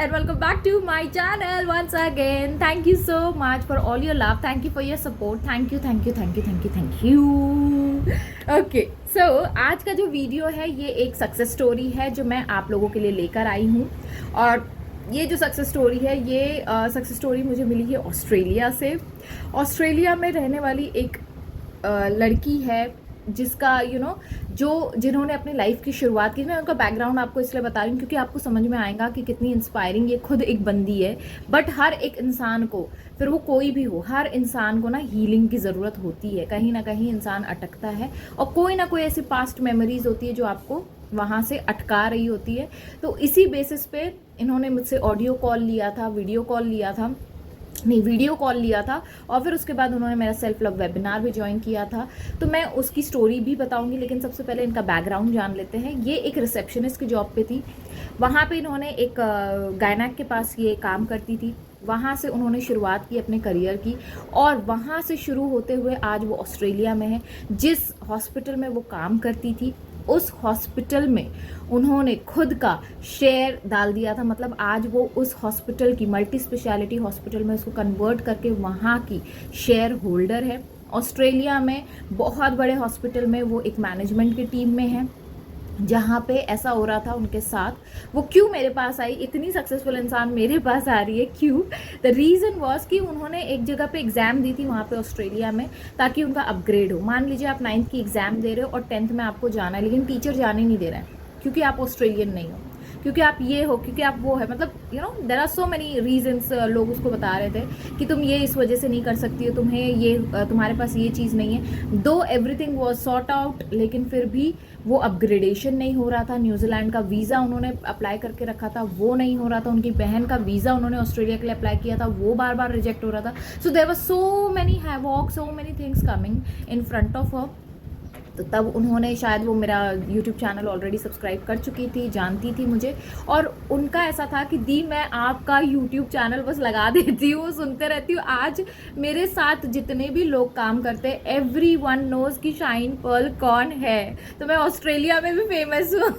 and welcome back to my channel once again. Thank you so much for all your love. Thank you for your support. Thank you. Okay, so आज का जो video है ये एक success story है जो मैं आप लोगों के लिए लेकर आई हूँ। और ये जो सक्सेस स्टोरी है ये सक्सेस स्टोरी मुझे मिली है ऑस्ट्रेलिया से। ऑस्ट्रेलिया में रहने वाली एक लड़की है जिसका जिन्होंने अपनी लाइफ की शुरुआत की। मैं उनका बैकग्राउंड आपको इसलिए बता रही हूँ क्योंकि आपको समझ में आएगा कि कितनी इंस्पायरिंग ये खुद एक बंदी है। बट हर एक इंसान को, फिर वो कोई भी हो, हर इंसान को ना हीलिंग की ज़रूरत होती है। कहीं ना कहीं इंसान अटकता है और कोई ना कोई ऐसी पास्ट मेमोरीज होती है जो आपको वहाँ से अटका रही होती है। तो इसी बेसिस पे इन्होंने मुझसे वीडियो कॉल लिया था और फिर उसके बाद उन्होंने मेरा सेल्फ लव वेबिनार भी ज्वाइन किया था। तो मैं उसकी स्टोरी भी बताऊंगी, लेकिन सबसे पहले इनका बैकग्राउंड जान लेते हैं। ये एक रिसेप्शनिस्ट की जॉब पे थी। वहाँ पे इन्होंने एक गायनेक के पास ये काम करती थी। वहाँ से उन्होंने शुरुआत की अपने करियर की और वहाँ से शुरू होते हुए आज वो ऑस्ट्रेलिया में है। जिस हॉस्पिटल में वो काम करती थी उस हॉस्पिटल में उन्होंने खुद का शेयर डाल दिया था। मतलब आज वो उस हॉस्पिटल की, मल्टी स्पेशलिटी हॉस्पिटल में उसको कन्वर्ट करके वहाँ की शेयर होल्डर है। ऑस्ट्रेलिया में बहुत बड़े हॉस्पिटल में वो एक मैनेजमेंट की टीम में है। जहाँ पे ऐसा हो रहा था उनके साथ, वो क्यों मेरे पास आई, इतनी सक्सेसफुल इंसान मेरे पास आ रही है क्यों? द रीज़न वॉज कि उन्होंने एक जगह पे एग्ज़ाम दी थी वहाँ पे ऑस्ट्रेलिया में, ताकि उनका अपग्रेड हो। मान लीजिए आप 9th की एग्ज़ाम दे रहे हो और 10th में आपको जाना है, लेकिन टीचर जाने नहीं दे रहा है क्योंकि आप ऑस्ट्रेलियन नहीं हो, क्योंकि आप ये हो, क्योंकि आप वो है। मतलब there are so many reasons. लोग उसको बता रहे थे कि तुम ये इस वजह से नहीं कर सकती हो, तुम्हारे पास ये चीज़ नहीं है। दो एवरीथिंग वाज सॉर्ट आउट, लेकिन फिर भी वो अपग्रेडेशन नहीं हो रहा था। न्यूजीलैंड का वीज़ा उन्होंने अप्लाई करके रखा था, वो नहीं हो रहा था। उनकी बहन का वीज़ा उन्होंने ऑस्ट्रेलिया के लिए अप्लाई किया था, वो बार बार रिजेक्ट हो रहा था। So there was so many havoc, so many things coming in front of her. तो तब उन्होंने, शायद वो मेरा यूट्यूब चैनल ऑलरेडी सब्सक्राइब कर चुकी थी, जानती थी मुझे, और उनका ऐसा था कि दी मैं आपका यूट्यूब चैनल बस लगा देती हूँ, सुनते रहती हूँ। आज मेरे साथ जितने भी लोग काम करते हैं, एवरीवन नोज कि शाइन पर्ल कौन है। तो मैं ऑस्ट्रेलिया में भी फेमस हूँ।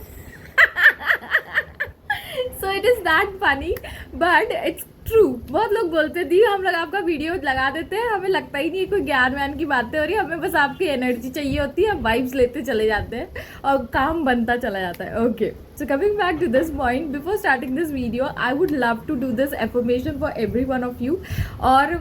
So it is that funny but it's true. बहुत लोग बोलते दी हम लोग आपका वीडियो लगा देते हैं, हमें लगता ही नहीं है कोई ज्ञान व्यान की बातें हो रही है, हमें बस आपकी एनर्जी चाहिए होती है, हम वाइब्स लेते चले जाते हैं और काम बनता चला जाता है। Okay, so coming back to this point, before starting this video I would love to do this affirmation for every one of you. और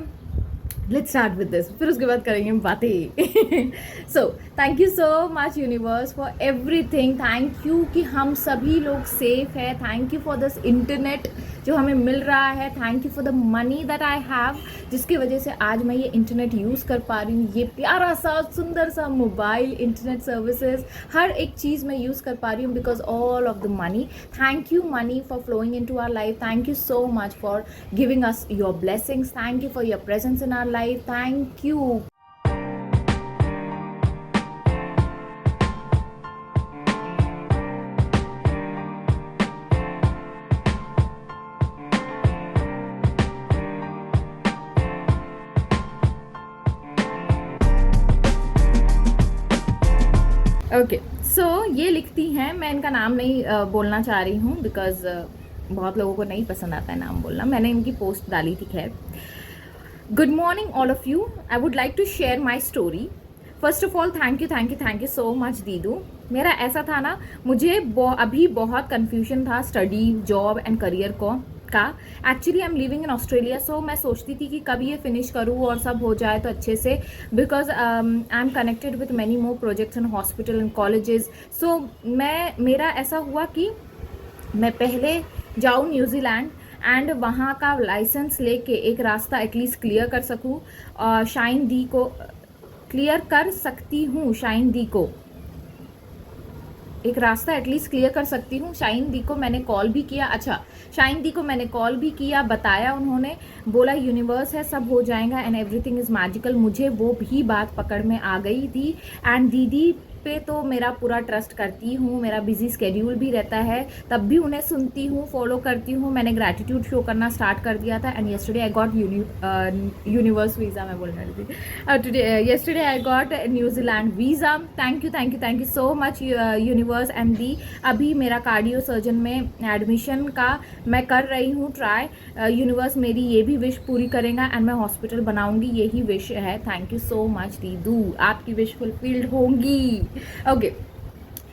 लेट्स स्टार्ट विद दिस, फिर उसके बाद करेंगे हम बातें। So thank you so much universe for everything. Thank you कि हम सभी लोग सेफ है। Thank you for this internet जो हमें मिल रहा है। Thank you for the money that I have, जिसकी वजह से आज मैं ये इंटरनेट यूज़ कर पा रही हूँ। ये प्यारा सा सुंदर सा मोबाइल इंटरनेट सर्विसेज, हर एक चीज़ मैं यूज़ कर पा रही हूँ because all of the money. Thank you money for flowing into our life. Thank you so much for giving us your blessings. Thank you for your presence in our life. Thank you. Okay, so ये लिखती हैं, मैं इनका नाम नहीं बोलना चाह रही हूँ बिकॉज बहुत लोगों को नहीं पसंद आता है नाम बोलना। मैंने इनकी पोस्ट डाली थी। खैर, good morning all of you, I would like to share my story. First of all thank you so much दीदू। मेरा ऐसा था ना, मुझे अभी बहुत कन्फ्यूजन था स्टडी, जॉब एंड करियर का। Actually I am living in Australia, so मैं सोचती थी कि कब ये फिनिश करूँ और सब हो जाए तो अच्छे से, because I am connected with many more projects in hospital and colleges. So मेरा ऐसा हुआ कि मैं पहले जाऊँ न्यूजीलैंड एंड वहाँ का लाइसेंस लेके एक रास्ता एटलीस्ट क्लियर कर सकूँ, शाइन दी को क्लियर कर सकती हूँ, शाइन दी को एक रास्ता एटलीस्ट क्लियर कर सकती हूँ। शाइन दी को मैंने कॉल भी किया। अच्छा, शाइन दी को मैंने कॉल भी किया, बताया, उन्होंने बोला यूनिवर्स है, सब हो जाएगा एंड एवरीथिंग इज़ मैजिकल। मुझे वो भी बात पकड़ में आ गई थी एंड दीदी पे तो मेरा पूरा ट्रस्ट करती हूँ, मेरा बिजी स्केड्यूल भी रहता है, तब भी उन्हें सुनती हूँ, फॉलो करती हूँ। मैंने ग्रैटिट्यूड शो करना स्टार्ट कर दिया था and yesterday I got universe visa, मैं बोलने रही थी today, yesterday I got New Zealand visa. Thank you so much universe and the. अभी मेरा कार्डियो सर्जन में एडमिशन का मैं कर रही हूँ ट्राई। यूनिवर्स मेरी ये भी विश पूरी करेगा एंड मैं हॉस्पिटल बनाऊंगी, यही विश है। थैंक यू सो मच दीदू, आपकी विश फुलफिल्ड होंगी। ओके,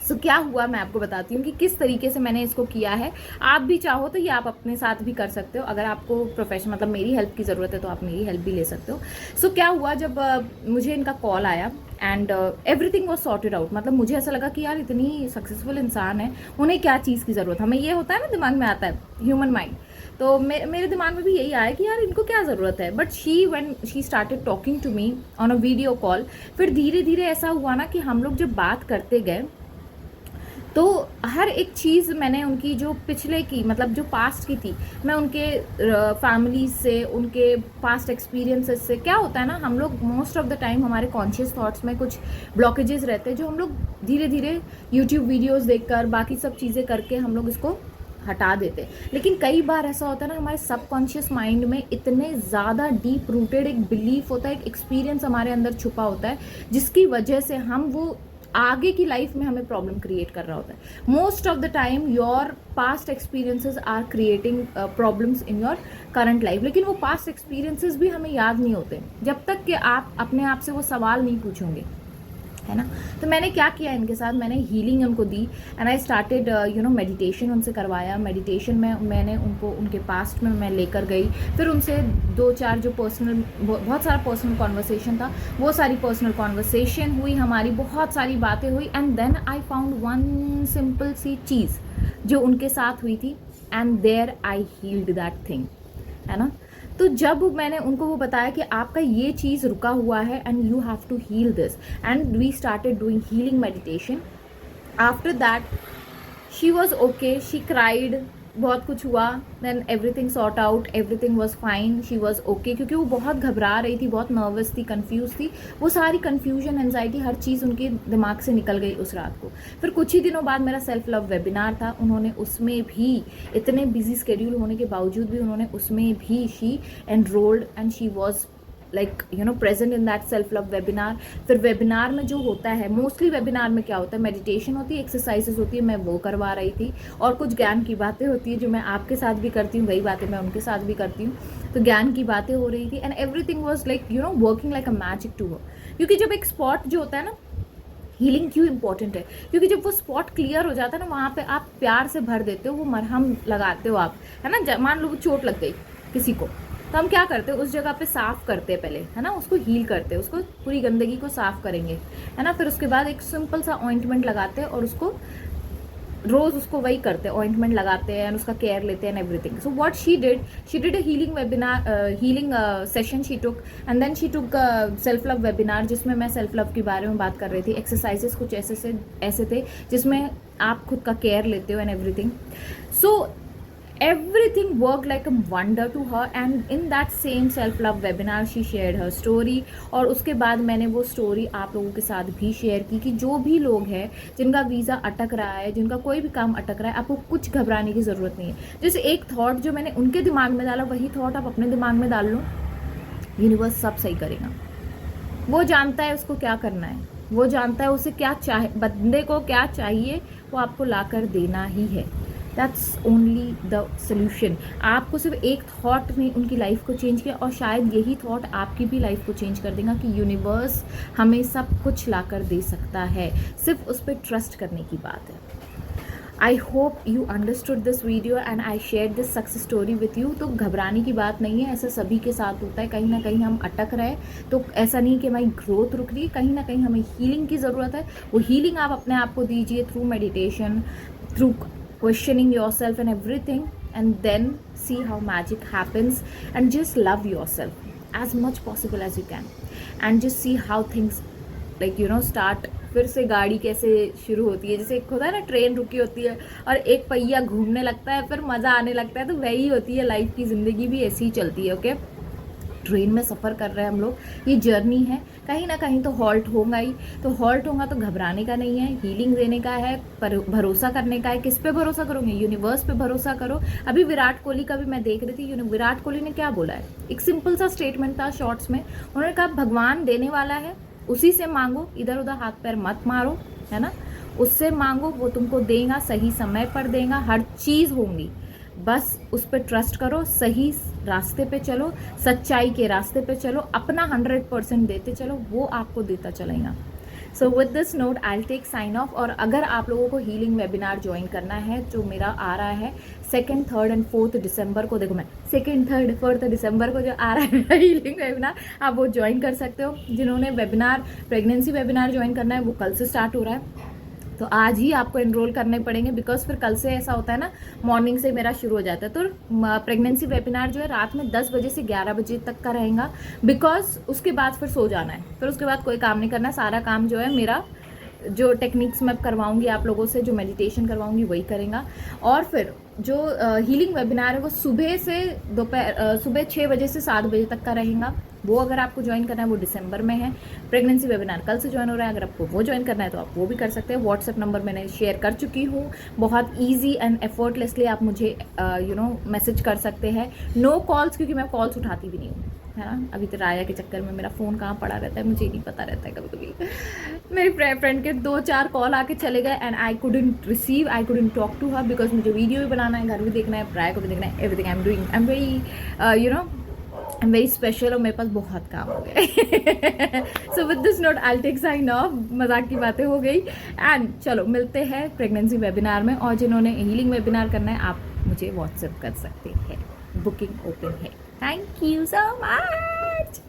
सो क्या हुआ मैं आपको बताती हूँ कि किस तरीके से मैंने इसको किया है। आप भी चाहो तो ये आप अपने साथ भी कर सकते हो। अगर आपको प्रोफेशन मतलब मेरी हेल्प की ज़रूरत है तो आप मेरी हेल्प भी ले सकते हो। सो क्या हुआ, जब मुझे इनका कॉल आया and everything was sorted out. मतलब मुझे ऐसा लगा कि यार इतनी सक्सेसफुल इंसान है, उन्हें क्या चीज़ की ज़रूरत है। हमें ये होता है ना, दिमाग में आता है ह्यूमन माइंड, तो मेरे दिमाग में भी यही आया कि यार इनको क्या ज़रूरत है। But when she started talking to me on a video call, फिर धीरे धीरे ऐसा हुआ ना कि हम लोग जब बात करते गए तो हर एक चीज़ मैंने उनकी जो पिछले की मतलब जो पास्ट की थी, मैं उनके फैमिली से, उनके पास्ट एक्सपीरियंसेस से, क्या होता है ना, हम लोग मोस्ट ऑफ द टाइम हमारे कॉन्शियस थॉट्स में कुछ ब्लॉकेजेस रहते हैं जो हम लोग धीरे धीरे यूट्यूब वीडियोस देखकर बाकी सब चीज़ें करके हम लोग इसको हटा देते हैं। लेकिन कई बार ऐसा होता है ना, हमारे सबकॉन्शियस माइंड में इतने ज़्यादा डीप रूटेड एक बिलीफ होता है, एक एक्सपीरियंस हमारे अंदर छुपा होता है, जिसकी वजह से हम वो आगे की लाइफ में हमें प्रॉब्लम क्रिएट कर रहा होता है। Most of the time your past experiences are creating problems in your current life. लेकिन वो पास्ट एक्सपीरियंसेस भी हमें याद नहीं होते जब तक कि आप अपने आप से वो सवाल नहीं पूछोगे, है ना। तो मैंने क्या किया इनके साथ, मैंने हीलिंग उनको दी एंड आई स्टार्टेड मेडिटेशन उनसे करवाया। मेडिटेशन में मैंने उनको उनके पास्ट में मैं लेकर गई, फिर उनसे 2-4 जो पर्सनल, बहुत सारा पर्सनल कॉन्वर्सेशन था, वो सारी पर्सनल कॉन्वर्सेशन हुई हमारी, बहुत सारी बातें हुई and then I found one simple सी चीज़ जो उनके साथ हुई थी and there I healed that thing, है ना। तो जब मैंने उनको वो बताया कि आपका ये चीज़ रुका हुआ है and you have to heal this, and we started doing healing meditation. After that she was okay, she cried, बहुत कुछ हुआ, then everything sort out, everything was fine, she was okay. क्योंकि वो बहुत घबरा रही थी, बहुत नर्वस थी, कंफ्यूज थी, वो सारी कंफ्यूजन, एंजाइटी, हर चीज़ उनके दिमाग से निकल गई उस रात को। फिर कुछ ही दिनों बाद मेरा सेल्फ लव वेबिनार था, उन्होंने उसमें भी, इतने बिजी स्केड्यूल होने के बावजूद भी उन्होंने उसमें भी she enrolled and she was like present in that self love webinar. फिर वेबिनार में जो होता है, मोस्टली वेबिनार में क्या होता है, मेडिटेशन होती है, एक्सरसाइजेस होती है, मैं वो करवा रही थी, और कुछ ज्ञान की बातें होती है जो मैं आपके साथ भी करती हूँ, वही बातें मैं उनके साथ भी करती हूँ। तो ज्ञान की बातें हो रही थी and everything was like working like a magic to her. क्योंकि जब एक स्पॉट जो होता है ना, हीलिंग क्यों इंपॉर्टेंट है, क्योंकि जब वो स्पॉट क्लियर हो जाता है ना, वहाँ पे आप प्यार से भर देते हो, वो मरहम लगाते हो आप, है ना। मान लो चोट लग गई किसी को, तो हम क्या करते हैं, उस जगह पे साफ़ करते हैं पहले, है ना, उसको हील करते हैं, उसको पूरी गंदगी को साफ़ करेंगे, है ना। फिर उसके बाद एक सिंपल सा ऑइंटमेंट लगाते हैं और उसको रोज़ उसको वही करते हैं, ऑइंटमेंट लगाते हैं एंड उसका केयर लेते हैं and everything. So what she did a healing webinar, healing session she took and then she took self love webinar, जिसमें मैं सेल्फ लव के बारे में बात कर रही थी। एक्सरसाइजेस कुछ ऐसे थे जिसमें आप खुद का केयर लेते हो and everything. So everything worked like a wonder to her and in that same self love webinar she shared her story। और उसके बाद मैंने वो स्टोरी आप लोगों के साथ भी शेयर की कि जो भी लोग हैं जिनका वीज़ा अटक रहा है, जिनका कोई भी काम अटक रहा है, आपको कुछ घबराने की ज़रूरत नहीं है। जैसे एक थॉट जो मैंने उनके दिमाग में डाला, वही थॉट आप अपने दिमाग में डाल लो, यूनिवर्स सब सही करेगा। वो जानता है उसको क्या करना है, वो जानता है उसे क्या चाहे, बंदे को क्या चाहिए वो आपको ला कर देना ही है। That's only the solution. आपको सिर्फ एक थॉट ने उनकी लाइफ को चेंज किया और शायद यही थॉट आपकी भी लाइफ को चेंज कर देगा कि यूनिवर्स हमें सब कुछ ला कर दे सकता है, सिर्फ उस पर ट्रस्ट करने की बात है। I hope you understood this video and I share this success story with you. तो घबराने की बात नहीं है, ऐसा सभी के साथ होता है, कहीं ना कहीं हम अटक रहे हैं, तो ऐसा नहीं कि हमारी ग्रोथ रुक रही है, कहीं ना कहीं हमें हीलिंग की ज़रूरत है। वो हीलिंग आप अपने आप को दीजिए through meditation, through questioning yourself and everything, and then see how magic happens and just love yourself as much possible as you can and just see how things like start। फिर से गाड़ी कैसे शुरू होती है, जैसे एक होता है ना, ट्रेन रुकी होती है और एक पहिया घूमने लगता है, फिर मज़ा आने लगता है, तो वही होती है लाइफ की, ज़िंदगी भी ऐसी ही चलती है। ओके, ट्रेन में सफ़र कर रहे हैं हम लोग, ये जर्नी है, कहीं ना कहीं तो हॉल्ट होगा ही। तो हॉल्ट होगा तो घबराने का नहीं है, हीलिंग देने का है, पर भरोसा करने का है। किस पे भरोसा करोगे? यूनिवर्स पे भरोसा करो। अभी विराट कोहली का भी मैं देख रही थी, विराट कोहली ने क्या बोला है, एक सिंपल सा स्टेटमेंट था शॉर्ट्स में। उन्होंने कहा भगवान देने वाला है, उसी से मांगो, इधर उधर हाथ पैर मत मारो, है ना, उससे मांगो, वो तुमको देगा, सही समय पर देगा, हर चीज़ होंगी, बस उस पर ट्रस्ट करो, सही रास्ते पे चलो, सच्चाई के रास्ते पे चलो, अपना 100% देते चलो, वो आपको देता चलेगा। So with this note I will take sign off. और अगर आप लोगों को हीलिंग वेबिनार ज्वाइन करना है जो मेरा आ रहा है 2nd, 3rd एंड 4th दिसंबर को, देखो मैं 2nd, 3rd, 4th दिसंबर को जो आ रहा है हीलिंग वेबिनार, आप वो ज्वाइन कर सकते हो। जिन्होंने वेबिनार प्रेगनेंसी वेबिनार ज्वाइन करना है वो कल से स्टार्ट हो रहा है, तो आज ही आपको एनरोल करने पड़ेंगे, बिकॉज फिर कल से ऐसा होता है ना, मॉर्निंग से मेरा शुरू हो जाता है। तो प्रेगनेंसी वेबिनार जो है रात में 10 बजे से 11 बजे तक का रहेगा, बिकॉज उसके बाद फिर सो जाना है, फिर उसके बाद कोई काम नहीं करना, सारा काम जो है मेरा, जो टेक्निक्स मैं करवाऊंगी आप लोगों से, जो मेडिटेशन करवाऊंगी वही करेगा। और फिर जो हीलिंग वेबिनार है वो सुबह से दोपहर सुबह 6 बजे से 7 बजे तक का रहेगा। वो अगर आपको ज्वाइन करना है वो दिसंबर में है। प्रेगनेंसी वेबिनार कल से ज्वाइन हो रहा है, अगर आपको वो ज्वाइन करना है तो आप वो भी कर सकते हैं। व्हाट्सएप नंबर मैंने शेयर कर चुकी हूँ, बहुत ईजी एंड एफर्टलेसली आप मुझे मैसेज कर सकते हैं। नो कॉल्स, क्योंकि मैं कॉल्स उठाती भी नहीं हूँ, है ना। अभी तो राया के चक्कर में मेरा फ़ोन कहाँ पड़ा रहता है मुझे नहीं पता रहता है। कभी कभी मेरी फ्रेंड के 2-4 कॉल आके चले गए and I couldn't receive, I couldn't talk to her, because मुझे वीडियो भी बनाना है, घर भी देखना है, राया को भी देखना है, everything I am doing, I am very I am very special, और मेरे पास बहुत काम हो गए। So with this note I will take sign off, मजाक की बातें हो गई, एंड चलो मिलते हैं प्रेगनेंसी वेबिनार में। और जिन्होंने हीलिंग वेबिनार करना है आप मुझे व्हाट्सएप कर सकते हैं, बुकिंग ओपन है। Thank you so much.